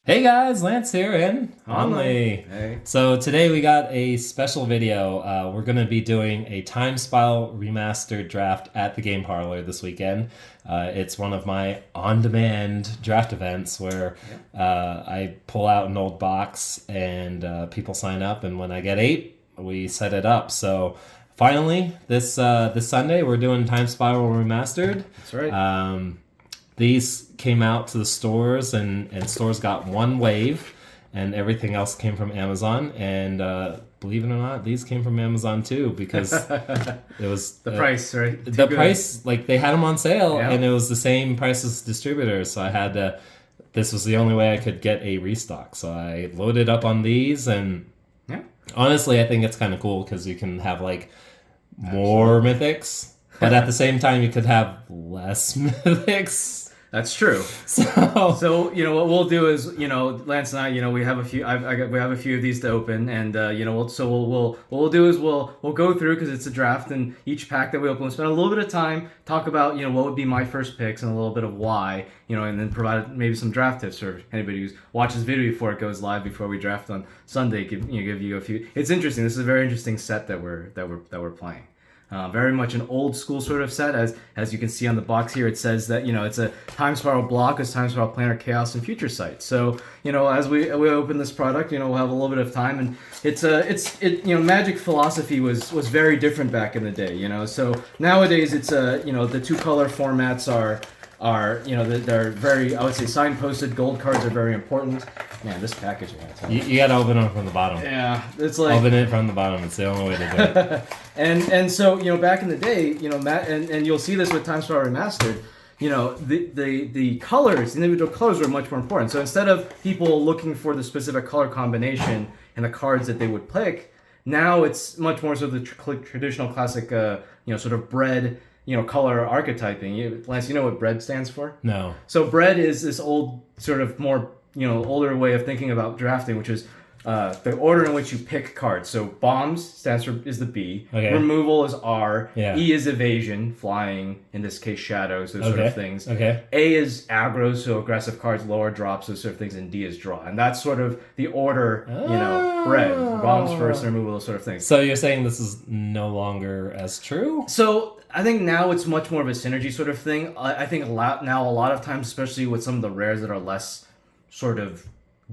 Hey guys, Lance here and Hawnley. Hawnley. Hey. So today we got a special video. We're going to be doing a Time Spiral Remastered draft at the Game Parlor this weekend. It's one of my on-demand draft events where I pull out an old box and people sign up, and when I get 8, we set it up. So finally, this Sunday, we're doing Time Spiral Remastered. That's right. These came out to the stores, and stores got one wave, and everything else came from Amazon. And believe it or not, these came from Amazon too, because it was the price, right? The price, like they had them on sale, Yeah. and it was the same price as distributors. So I had to. This was the only way I could get a restock. So I loaded up on these, and honestly, I think it's kind of cool because you can have like more mythics, but at the same time, you could have less mythics. That's true. So what we'll do is Lance and I we have a few we have a few of these to open, and what we'll do is we'll go through, because it's a draft, and each pack that we open, we'll spend a little bit of time talk about what would be my first picks and a little bit of why, and then provide maybe some draft tips for anybody who watches video before it goes live, before we draft on Sunday. Give you a few. It's interesting. This is a very interesting set that we're playing. Very much an old school sort of set, as you can see on the box here. It says that it's a Time Spiral block, it's Time Spiral Planar Chaos and Future Sight. So as we open this product, we'll have a little bit of time, and it's Magic philosophy was very different back in the day. So nowadays it's the two color formats are they're very, I would say, signposted. Gold cards are very important. Man, this packaging. You gotta open it from the bottom. Yeah, it's like open it from the bottom. It's the only way to do it. and so back in the day, Matt, and you'll see this with Time Spiral Remastered. The colors, the individual colors, were much more important. So instead of people looking for the specific color combination in the cards that they would pick, now it's much more sort of the traditional classic, sort of bread. Color archetyping. Lance, you know what bread stands for? No. So bread is this old, sort of more, older way of thinking about drafting, which is the order in which you pick cards. So bombs is the B. Okay. Removal is R. Yeah. E is evasion, flying, in this case shadows, those sort of things. Okay. A is aggro, so aggressive cards, lower drops, those sort of things, and D is draw. And that's sort of the order, bread. Bombs first, removal, those sort of things. So you're saying this is no longer as true? So I think now it's much more of a synergy sort of thing. I think a lot of times, especially with some of the rares that are less sort of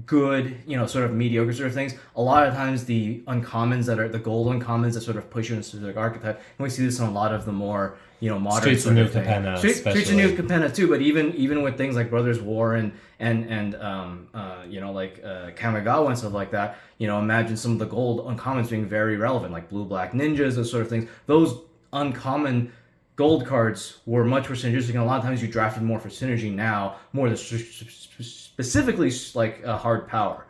good, sort of mediocre sort of things, a lot of times the uncommons that are the gold uncommons that sort of push you into a specific archetype, and we see this in a lot of the more modern Streets sort of of thing. Capenna, Streets of New Capenna too, but even with things like Brothers War and Kamigawa and stuff like that, imagine some of the gold uncommons being very relevant, like blue black ninjas, those sort of things. Those uncommon gold cards were much more synergistic, and a lot of times you drafted more for synergy. Now more specifically like hard power.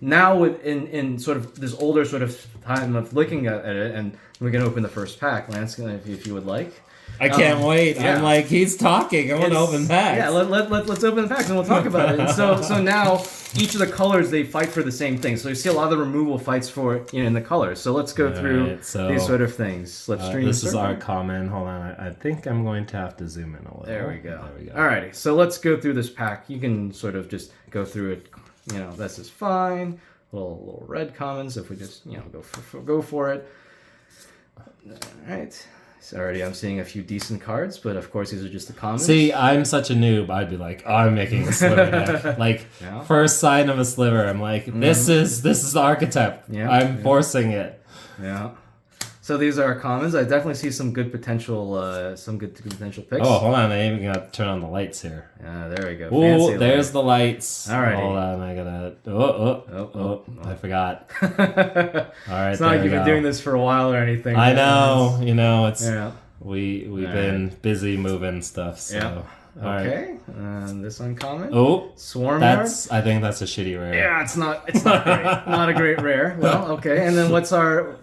Now in sort of this older sort of time of looking at it, and we're gonna open the first pack, Lance, if you would like. I can't wait. Yeah. I'm like, he's talking. I want to open packs. Yeah, let's open the packs and we'll talk about it. And so now each of the colors, they fight for the same thing. So you see a lot of the removal fights for in the colors. So let's go through these sort of things. Let's stream. This is our comment. Hold on. I think I'm going to have to zoom in a little. There we go. Alrighty. So let's go through this pack. You can sort of just go through it. This is fine. Little red commons. If we just go for it. All right. So already I'm seeing a few decent cards, but of course these are just the commons. See, I'm such a noob. I'd be like, I'm making a sliver deck. Like, first sign of a sliver, I'm like, this is the archetype. I'm forcing it. Yeah. So these are our commons. I definitely see some good potential, picks. Oh, hold on. I even got to turn on the lights here. There we go. Oh, there's the lights. All right. Hold on. I gotta. I forgot. All right. It's not like you've been doing this for a while or anything. I know. It's we've been busy moving stuff. So. Yeah. Okay. This uncommon. Oh, Swarm I think that's a shitty rare. Yeah, it's not great. Not a great rare. Well, okay. And then what's our?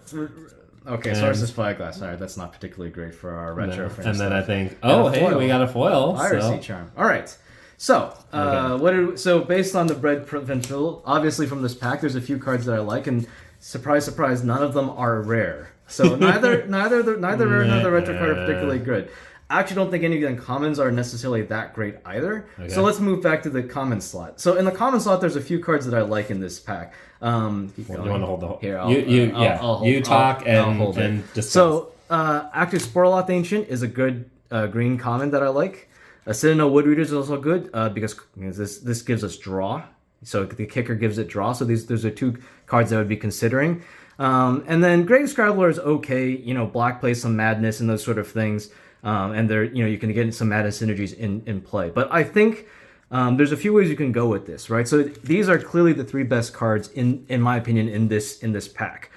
Okay, Source is Spyglass. All right, that's not particularly great for our retro And then I think, we got a foil. Piracy Charm. All right. So, based on the bread provincial, obviously from this pack, there's a few cards that I like, and surprise, surprise, none of them are rare. So neither rare nor the retro card are particularly good. I actually don't think any of the uncommons are necessarily that great either. Okay. So let's move back to the common slot. So in the common slot, there's a few cards that I like in this pack. You want to hold the whole... Here, you talk and discuss. So actually, Sporloth Ancient is a good green common that I like. Citadel Woodreader is also good because this gives us draw. So the kicker gives it draw. So those are two cards that I would be considering. And then Grave Scrabbler is okay. Black plays some madness and those sort of things. And there, you can get some madness synergies in play. But I think there's a few ways you can go with this, right? So these are clearly the three best cards in my opinion in this pack.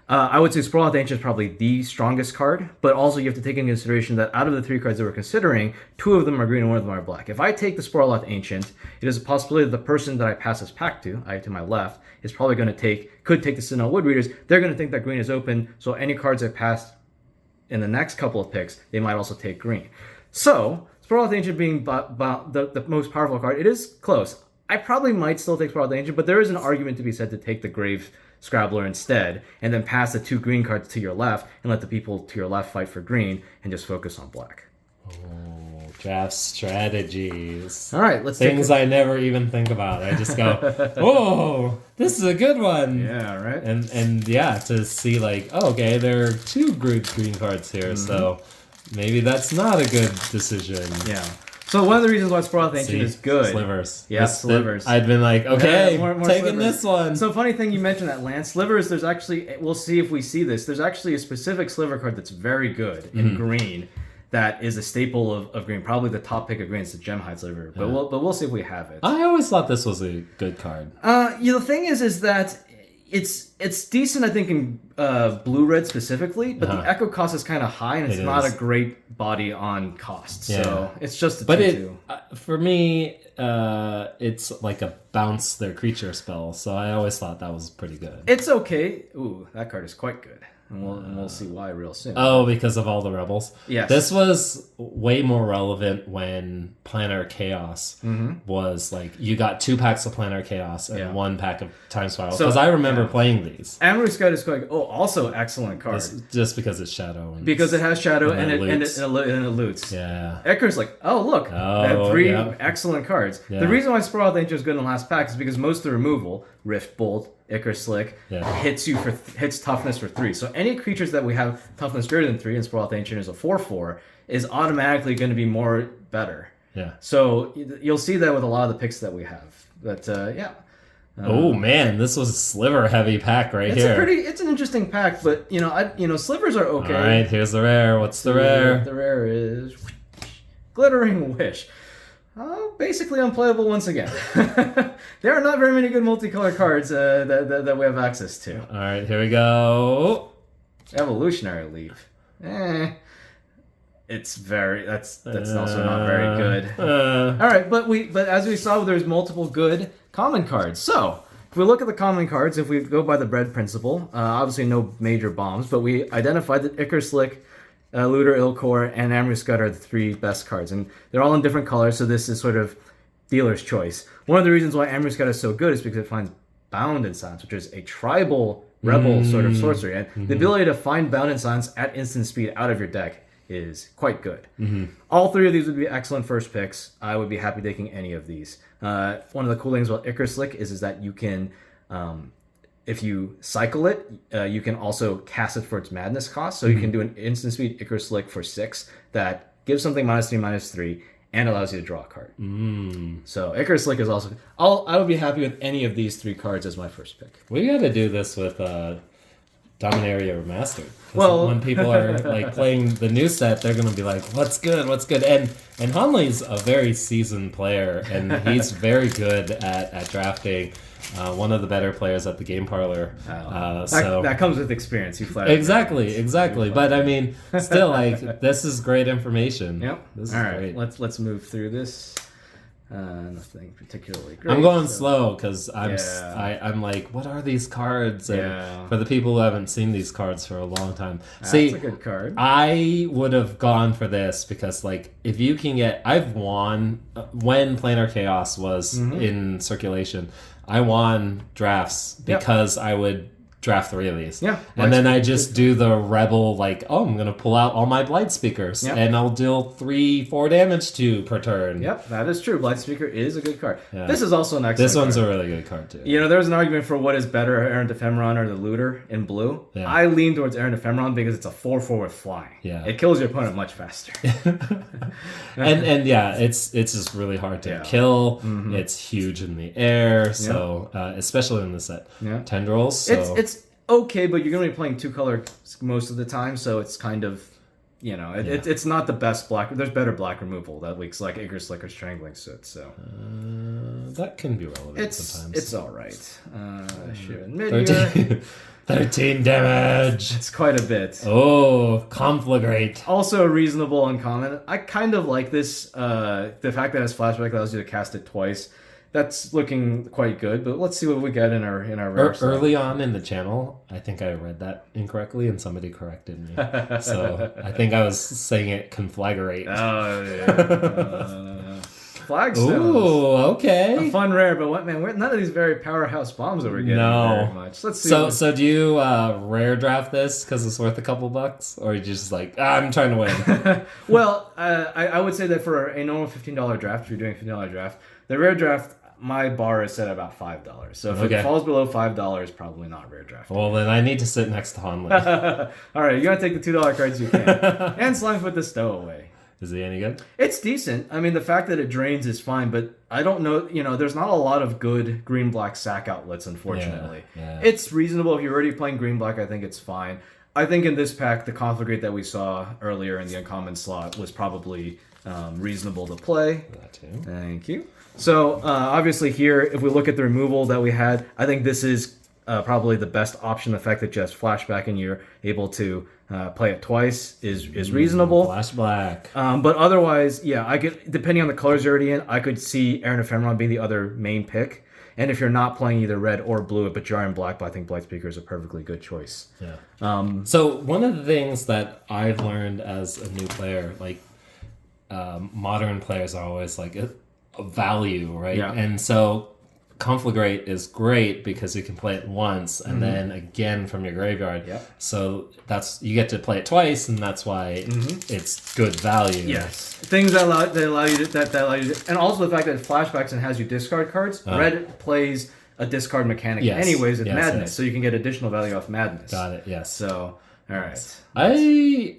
I would say Sporloth Ancient is probably the strongest card, but also you have to take into consideration that out of the three cards that we're considering, two of them are green and one of them are black. If I take the Sporloth Ancient, it is a possibility that the person that I pass this pack to my left, is probably going to could take the Citadel Woodreaders. They're going to think that green is open, so any cards I pass in the next couple of picks, they might also take green. So, Sporloth Ancient being the most powerful card, it is close. I probably might still take Sporloth Ancient, but there is an argument to be said to take the Grave Scrabbler instead, and then pass the two green cards to your left, and let the people to your left fight for green, and just focus on black. Oh, draft strategies. All right, let's things I never even think about. I just go, "Oh, this is a good one." Yeah, right. And yeah, to see like, oh, okay, there are two good green cards here, so maybe that's not a good decision. Yeah. So one of the reasons why Sporloth Ancient is good. Slivers. Yeah, slivers. I'd been like, okay, more taking slivers. this one. So funny thing you mentioned that, Lance. Slivers, there's actually, we'll see if we see this, there's actually a specific sliver card that's very good in green that is a staple of green. Probably the top pick of green is the Gemhide Sliver. But we'll see if we have it. I always thought this was a good card. The thing is that it's decent, I think, in blue-red specifically, but the echo cost is kind of high, and it's not a great body on cost. So it's just a 2/2. For me, it's like a bounce their creature spell, so I always thought that was pretty good. It's okay. Ooh, that card is quite good. And we'll see why real soon. Oh, because of all the rebels? Yes. This was way more relevant when Planar Chaos was like, you got 2 packs of Planar Chaos and 1 pack of Time Spiral. Because I remember playing these. Amory Scud is quite, also excellent card. Just because it's Shadow. Because it has Shadow and it loots. Yeah. Ekker's like, oh, look, I have 3 excellent cards. Yeah. The reason why Sporloth Ancient is good in the last pack is because most of the removal, Rift Bolt, Icar Slick, hits toughness for 3. So any creatures that we have toughness greater than 3, and Sporloth Ancient is a 4/4, is automatically going to be better. Yeah. So you'll see that with a lot of the picks that we have. But oh man, this was a sliver heavy pack here. It's an interesting pack, but slivers are okay. All right, here's the rare. What's the rare? The rare is Glittering Wish. Basically unplayable once again. There are not very many good multicolor cards that we have access to. All right, here we go. Evolutionary Leaf. It's that's also not very good. All right, but as we saw, there's multiple good common cards. So if we look at the common cards, if we go by the bread principle, obviously no major bombs, but we identified that Icar Slick, Looter, Ilkor, and Amory Scud are the 3 best cards, and they're all in different colors, so this is sort of dealer's choice. One of the reasons why Amory Scud is so good is because it finds Bound in Silence, which is a tribal rebel sort of sorcery, and the ability to find Bound in Silence at instant speed out of your deck is quite good. All 3 of these would be excellent first picks. I would be happy taking any of these. One of the cool things about Icar Slick is that you can... if you cycle it, you can also cast it for its madness cost. So you can do an instant speed Icar Slick for 6 that gives something -3/-3 and allows you to draw a card. So Icar Slick is also... I would be happy with any of these 3 cards as my first pick. We got to do this with Dominaria Remastered. Well, when people are like playing the new set, they're going to be like, "What's good? What's good?" And Hawnley's a very seasoned player, and he's very good at drafting. One of the better players at the game parlor. That comes with experience. You flat. Exactly. But I mean, still, like, this is great information. Yep. This is great. Let's Let's move through this. Nothing particularly great. I'm going slow because I'm like, what are these cards? And for the people who haven't seen these cards for a long time, that's a good card. I would have gone for this because, like, if you can get, I've won when Planar Chaos was in circulation. I won drafts because I would draft 3 of these. Yeah. And then I just do the rebel, like, oh, I'm going to pull out all my Blight Speakers. Yep. And I'll deal 3-4 damage to per turn. Yep, that is true. Blight Speaker is a good card. Yeah. This is also an excellent This one's card. a really good card, too. You know, there's an argument for what is better, Aaron Ephemeron or the Looter in blue. Yeah. I lean towards Aaron Ephemeron because it's a 4/4 with flying. Yeah. It kills your opponent much faster. and yeah, it's just really hard to kill. Mm-hmm. It's huge in the air, so especially in the set. Yeah. Tendrils. So. It's okay, but you're going to be playing 2 color most of the time, so it's kind of, you know, it's not the best black. There's better black removal that weeks, like Acre Slicker Strangling Soot. So that can be relevant sometimes. It's all right. 13 damage. It's quite a bit. Oh, Conflagrate. Also reasonable uncommon. I kind of like this. The fact that it's flashback allows you to cast it twice. That's looking quite good, but let's see what we get in our rare early on in the channel. I think I read that incorrectly, and somebody corrected me. So I think I was saying it conflagrate. Oh yeah. Flagstones. Ooh, okay. A fun rare, but what man? None of these very powerhouse bombs that we're getting very much. Let's see. So do you rare draft this because it's worth a couple bucks, or are you just like I'm trying to win? Well, I would say that for a normal $15 draft, if you're doing a $15 draft, the rare draft. My bar is set at about $5. So if it falls below $5, probably not rare draft. Well, then I need to sit next to Hawnley. All right, you got to take the $2 cards you can. And Slimefoot the Stowaway. Is he any good? It's decent. I mean, the fact that it drains is fine, but I don't know, you know, there's not a lot of good green-black sack outlets, unfortunately. Yeah. It's reasonable. If you're already playing green-black, I think it's fine. I think in this pack, the Conflagrate that we saw earlier in the uncommon slot was probably reasonable to play. That too. Thank you. So, obviously here, if we look at the removal that we had, I think this is probably the best option. The fact that just flashback and you're able to play it twice is reasonable. Flashback. But otherwise, yeah, I could, depending on the colors you're already in, I could see Aaron Ephemeron being the other main pick. And if you're not playing either red or blue, but you are in black, I think Blight Speaker is a perfectly good choice. Yeah. So one of the things that I've learned as a new player, like modern players are always like a value, right? Yeah. And so Conflagrate is great because you can play it once and then again from your graveyard. Yep. So that's you get to play it twice, and that's why it's good value. Yes. Things that allow you to, and also the fact that it flashbacks and has you discard cards. Red plays a discard mechanic anyways with Madness, so you can get additional value off Madness. Got it. Yes. So. All right. I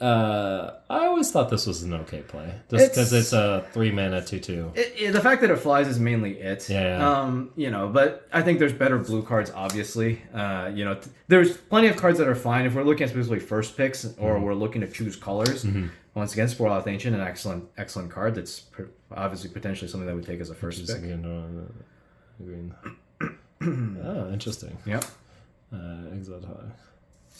always thought this was an okay play, just because it's a 3-mana 2/2. The fact that it flies is mainly it. Yeah. You know, but I think there's better blue cards. Obviously, you know, there's plenty of cards that are fine if we're looking at specifically first picks or we're looking to choose colors. Once again, Sporeloth Ancient, an excellent card. That's obviously potentially something that we take as a first pick. Green. Oh, interesting. Yep. Exotic.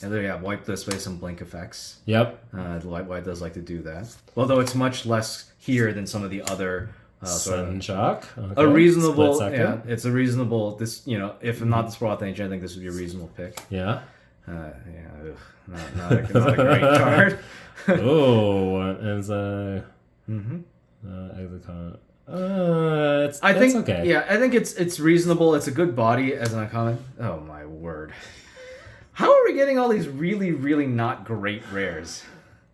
And then, wipe this way some blink effects. Yep. The white does like to do that. Although it's much less here than some of the other Sunshock. Okay. A reasonable, it's a reasonable. This, you know, if not the Sporeloth Ancient, I think this would be a reasonable pick. Yeah. Not a great card. Oh, as a Exocon. I think okay. Yeah, I think it's reasonable. It's a good body as an uncommon. Oh my word. How are we getting all these really, really not great rares?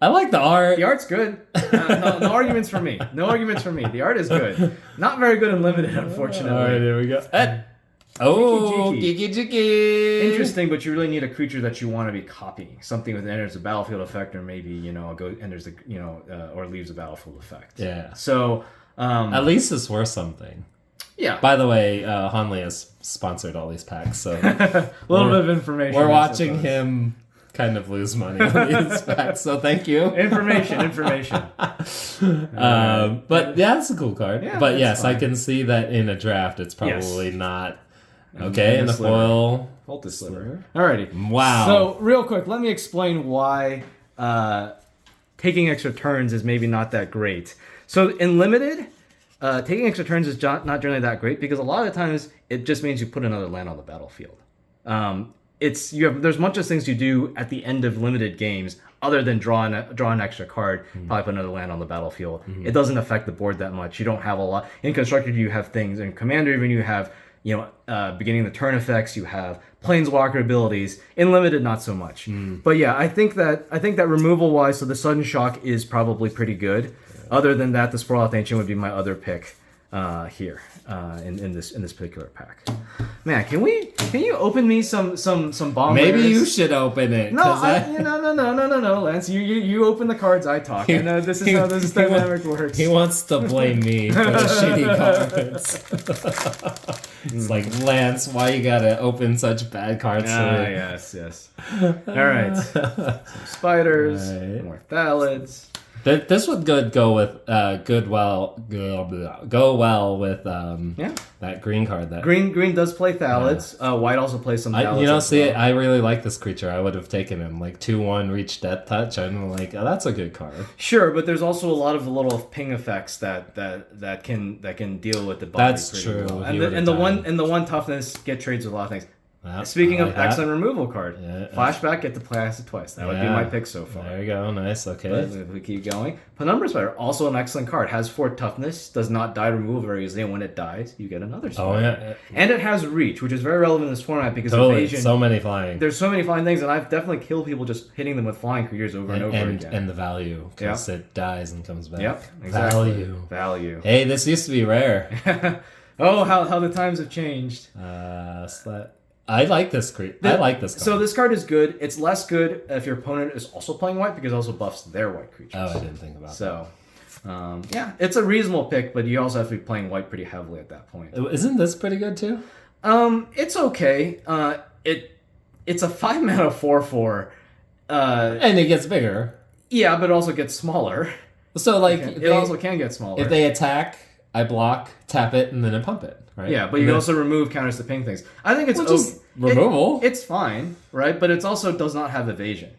I like the art. The art's good. No arguments for me. No arguments for me. The art is good. Not very good in limited, unfortunately. All right, here we go. Jiki. Interesting, but you really need a creature that you want to be copying. Something that enters the battlefield effect, or maybe, you know, enters the, you know, or leaves the battlefield effect. Yeah. So at least it's worth something. Yeah. By the way, Hawnley has sponsored all these packs, so a little bit of information. We're watching him kind of lose money on these packs, so thank you. Information. But yeah, it's a cool card. Yeah, but yes, fine. I can see that in a draft, it's probably not okay. In the foil, Voltus Sliver. Alrighty. Wow. So real quick, let me explain why taking extra turns is maybe not that great. So in limited. Taking extra turns is not generally that great because a lot of the times it just means you put another land on the battlefield. There's much of things you do at the end of limited games other than draw an extra card, probably put another land on the battlefield. It doesn't affect the board that much. You don't have a lot in Constructed. You have things in Commander. Even you have beginning of the turn effects. You have planeswalker abilities. In limited, not so much. But yeah, I think that removal wise, so the sudden shock is probably pretty good. Yeah. Other than that, the Sprawlout Ancient would be my other pick here in this particular pack. Man, can you open me some bomb? Maybe you should open it. No, no, Lance. You open the cards, I talk. I know this is how this dynamic works. He wants to blame me for the shitty cards. It's like, Lance, why you gotta open such bad cards? Yes. All right. Some spiders, more Thalids. This would go well with that green card. That green does play Thalids. White also plays some Thalids. I really like this creature. I would have taken him like 2/1 reach death touch. I'm like, that's a good card. Sure, but there's also a lot of the little ping effects that can deal with the body. That's true. Well. And the one toughness get trades with a lot of things. Speaking of excellent removal card, flashback, get to play acid twice. That would be my pick so far. There you go, nice, okay. But if we keep going. Penumbra Spider, also an excellent card. Has 4 toughness, does not die to removal very easily, and when it dies, you get another spider. And it has reach, which is very relevant in this format because evasion. So many flying. There's so many flying things, and I've definitely killed people just hitting them with flying creatures over and over again. And the value, because it dies and comes back. Yep, exactly. Value. Hey, this used to be rare. Oh, how the times have changed. I like this card. So this card is good. It's less good if your opponent is also playing white because it also buffs their white creatures. Oh, I didn't think about that. So, it's a reasonable pick, but you also have to be playing white pretty heavily at that point. Isn't this pretty good too? It's okay. It's a 5-mana 4/4. And it gets bigger. Yeah, but it also gets smaller. So it also can get smaller. If they attack, I block, tap it, and then I pump it. Right? Yeah, but you can also remove counters to ping things. I think it's removal. It's fine, right? But it also does not have evasion,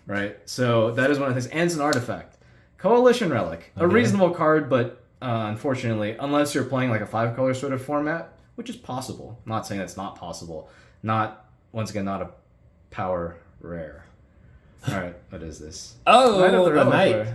right? So that is one of the things. And it's an artifact. Coalition Relic. A reasonable card, but unfortunately, unless you're playing like a 5-color sort of format, which is possible. I'm not saying that's not possible. Not a power rare. All right, what is this? Oh, a knight.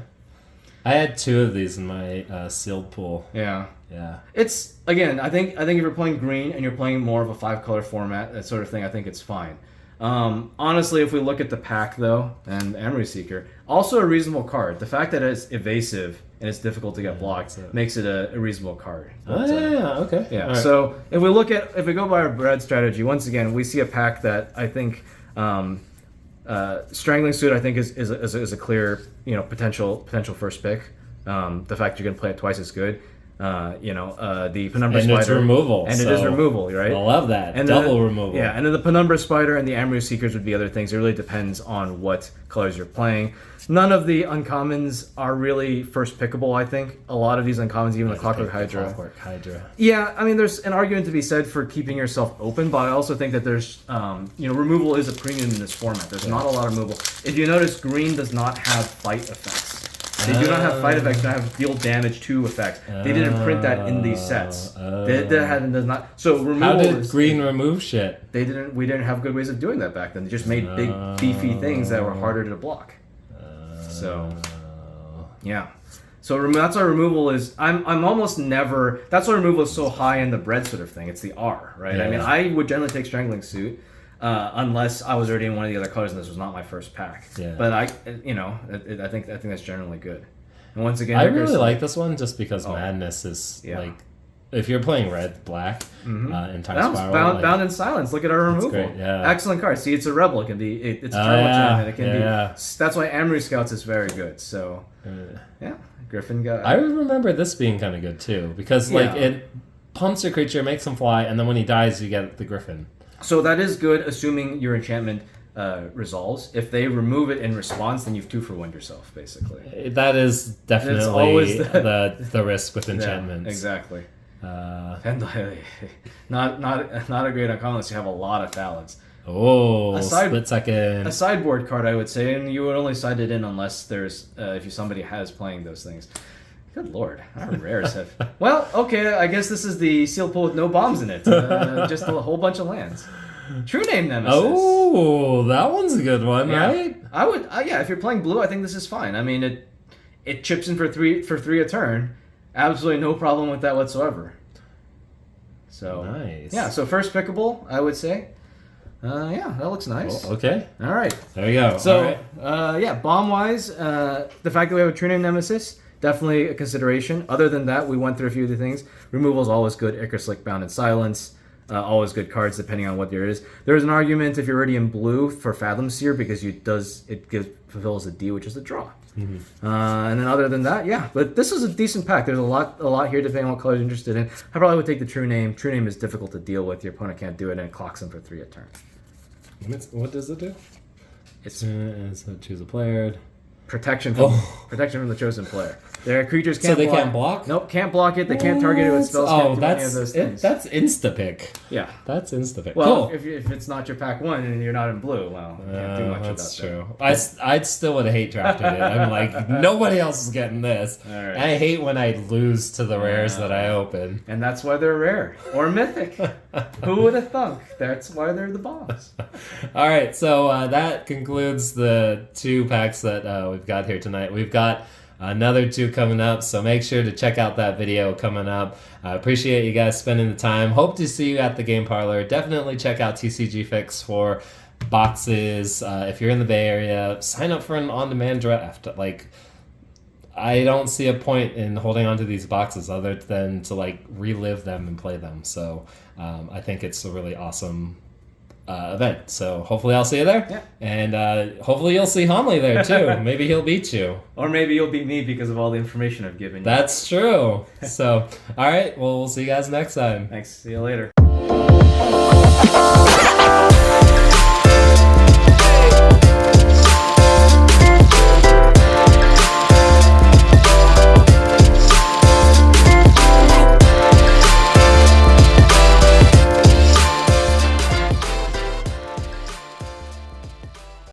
I had 2 of these in my sealed pool. Yeah. Yeah. It's, again, I think if you're playing green and you're playing more of a 5-color format, that sort of thing, I think it's fine. Honestly, if we look at the pack, though, and Amory Seeker, also a reasonable card. The fact that it's evasive and it's difficult to get blocked makes it a reasonable card. But, okay. Yeah, right. So if we go by our bread strategy, once again, we see a pack that I think Strangling Suit, I think, is a clear potential first pick. The fact you're going to play it twice is good. The Penumbra Spider. And it's removal. And it is removal, right? I love that. And Double removal. Yeah, and then the Penumbra Spider and the Amory Seekers would be other things. It really depends on what colors you're playing. None of the uncommons are really first pickable, I think. A lot of these uncommons, even the Clockwork Hydra. Yeah, I mean, there's an argument to be said for keeping yourself open, but I also think that there's, removal is a premium in this format. There's not a lot of removal. If you notice, green does not have fight effects. They do not have fight effects. They have deal damage to effects. They didn't print that in these sets. That does not. So removal. How did green remove shit? We didn't have good ways of doing that back then. They just made big beefy things that were harder to block. So yeah. So that's why removal is. I'm almost never. That's why removal is so high in the bread sort of thing. It's the R, right? Yeah. I mean, I would generally take Strangling Suit. Unless I was already in one of the other colors and this was not my first pack. Yeah. But I think that's generally good. And once again, I really like this one just because Madness is like, if you're playing red, black, in Time Spiral. Bound in Silence. Look at our removal. Great, yeah. Excellent card. See, it's a rebel. It can be. It's a turbo champion. It can be. That's why Amory Scouts is very good. So, Griffin got. I remember this being kind of good too because it pumps your creature, makes him fly, and then when he dies, you get the Griffin. So that is good, assuming your enchantment resolves. If they remove it in response, then you've 2-for-1 yourself, basically. That is definitely always the risk with enchantments. Yeah, exactly. And not a great uncommon unless you have a lot of Thalids. Oh, split second. A sideboard card, I would say, and you would only side it in unless there's if somebody has playing those things. Good lord, our rares have. Well, okay, I guess this is the sealed pool with no bombs in it. Just a whole bunch of lands. True Name Nemesis. Oh, that one's a good one, right? I would, if you're playing blue, I think this is fine. I mean, it chips in for three a turn. Absolutely no problem with that whatsoever. So nice. Yeah, so first pickable, I would say. Yeah, that looks nice. Well, okay. All right. There we go. So, yeah, bomb-wise, the fact that we have a True Name Nemesis, definitely a consideration. Other than that, we went through a few of the things. Removal is always good. Ichor Slick, Bound in Silence, always good cards depending on what there is. There's an argument if you're already in blue for Fathom Seer because fulfills a D, which is a draw. Mm-hmm. And then other than that, yeah. But this is a decent pack. There's a lot here depending on what color you're interested in. I probably would take the True Name. True Name is difficult to deal with. Your opponent can't do it, and it clocks them for 3 a turn. What does it do? It's so choose a player. Protection from the chosen player. Their creatures can't. So they block. can't block. Nope, can't block it. They can't target it with spells. Oh, can't do any of those things. That's insta pick. Yeah, that's insta pick. Well, cool. if it's not your pack 1 and you're not in blue, well, you can't do much that's about true. I still would have hate drafted it. I'm like, nobody else is getting this. All right. I hate when I lose to the rares that I open. And that's why they're rare or mythic. Who would have thunk? That's why they're the boss. All right, so that concludes the 2 packs that we've got here tonight. We've got another 2 coming up, so make sure to check out that video coming up. I appreciate you guys spending the time. Hope to see you at the Game Parlor. Definitely check out TCG Fix for boxes. If you're in the Bay Area, sign up for an on-demand draft. Like, I don't see a point in holding onto these boxes other than to like relive them and play them. So I think it's a really awesome event. So hopefully I'll see you there. Yeah. And hopefully you'll see Hawnley there too. Maybe he'll beat you. Or maybe you'll beat me because of all the information I've given you. That's true. So, all right. Well, we'll see you guys next time. Thanks. See you later.